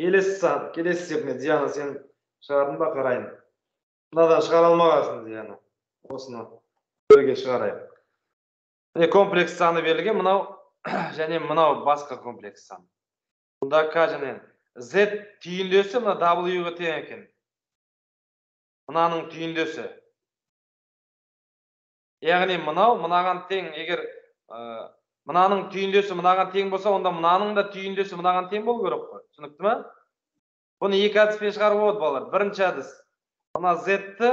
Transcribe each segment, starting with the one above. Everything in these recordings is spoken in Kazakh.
келесі секунд Диана сен шығардың ба қарайын. Мынадан шығара алмағансың Диана. Осыны бірге шығарайық. Міне комплекс саны берілген, мынау және мынау басқа комплекс саны. Мұнда К және Z түйіндесі мына W-ға тең екен. Мынаның түйіндесі. Яғни мынау мынаған тең, егер мынаның түйіндесі мынаған тең болса, онда мынаның да түйіндесі мынаған тең болу керек қой. Түсінікті ме? Бұны екі әдіспен шығаруға болады, балалар. Бірінші әдіс. Мына Z-ті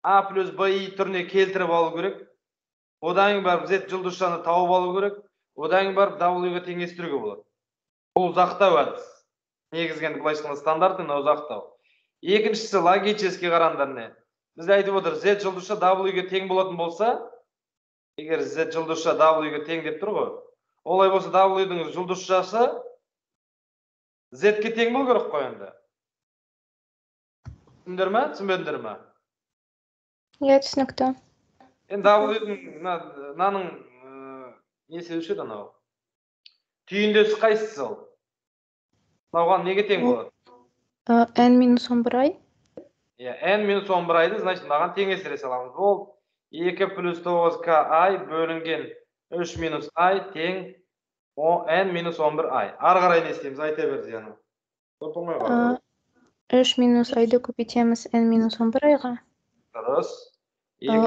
A плюс BI түріне келтіріп алу керек. Одан кейін барып Z жұлдызшаны тауып алу керек. Одан кейін барып W-ға теңестіруге болады. Бұл ұзақтау әдіс. Негізгенді былай айтқанда стандартты, ұзақтау. Екіншісі логический қараңдар не? Біз айтып отыр, Z жұлдызша W-ге тең болатын болса, егер Z жұлдызша W-ге тең деп тұр ғой. Олай болса W-дің жұлдызшасы Z-ге тең болу керек қой енді. Түсіндіңдер ме? Түсінбедіңдер ме? Иә, түсінікті. Енді W-дің мынаның несі өлшеді анау? Түйіндесі қайсысы ол? Мынауға неге тең болады? n-11i. Иә, n-11i'ді, значит, мынаған теңестіре саламыз. Ол 2 плюс 9ki бөлінген 3 минус i тең n-11i. Ары қарай не істейміз? Айта бер Диана. 3 минус i-ді көбейтеміз n-11i-ға. Дұрыс.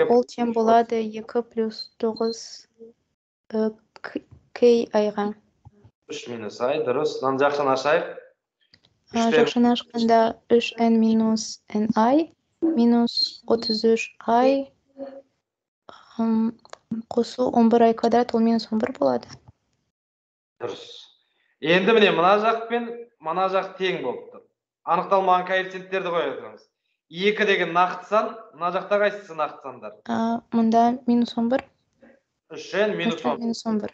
Ол тең болады 2 плюс 9 ki-ға. 3 минус i, дұрыс. Мынаны жақшаны ашайық. Жақшаны ашқанда 3n минус ni минус 33i қосу 11i квадрат, ол минус 11 болады. Дұрыс. Енді міне мына жақ пен мына жақ тең болыпты. Анықталмаған коэффициенттерді қоя отырмыз. 2 деген нақты сан, мына жақта қайсысы нақты сандар? Мұнда минус 11. 3n минус 11.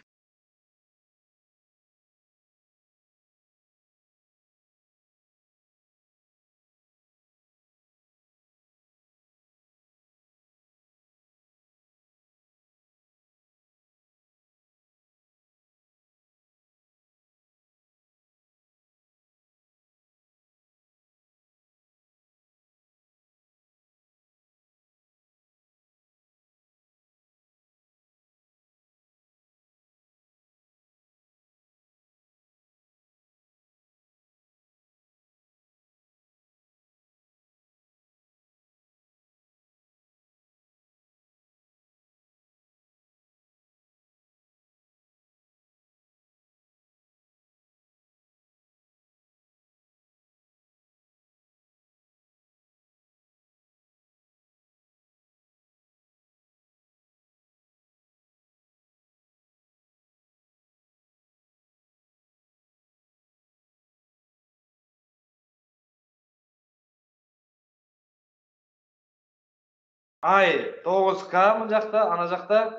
Ай, 9k мұн жақта, ана жақта?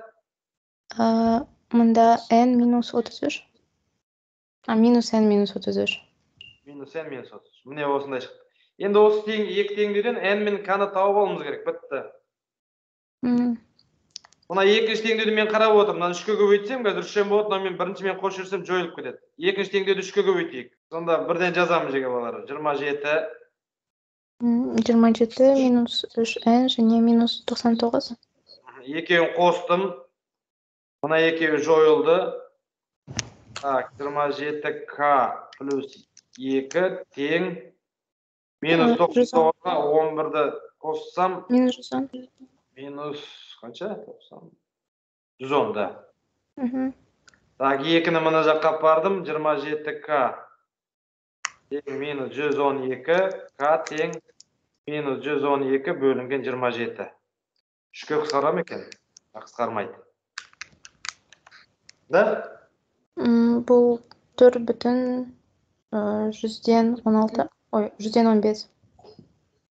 Мұнда n минус 33. Минус n минус 33. Минус n минус 33. Міне осындай шықты. Енді осы екі теңдеуден n мен k-ны тауып алуымыз керек. Бітті. Мына екінші теңдеуді мен қарап отырмын. Мынаны 3-ке көбейтсем, қазір 3-шен болады, но мен біріншімен қосып жүрсем жойылып кетеді. Екінші теңдеуді 3-ке көбейтейік. Сонда бірден жазамыз жеке балалар. 27 минус 3n және минус 99. Екеуін қостым. Мына екеуі жойылды. Так, 27k плюс 2 тең. Минус 99-ға 11-ді қоссам. Минус 110. Минус қанша? 110, да. Так, 2-ні мына жаққа бардым. 27k тең минус 112, k тең минус 112 бөлінген 27. 3-ке қысқара ма екен? Қысқармайды. Да? Бұл 4,116. Ой, 115.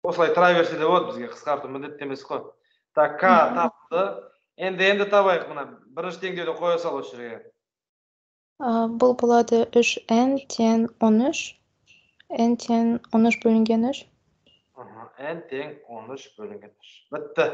Осылай тұра берсе де болады, бізге қысқарту міндетті емес қой. Так, k тапты. Енді табайық мына. Бірінші теңдеуді қоя сал осы жерге. Бұл болады 3n тең 13. n тең 13 бөлінген 3. n тең 13 бөлінген 3. Бітті.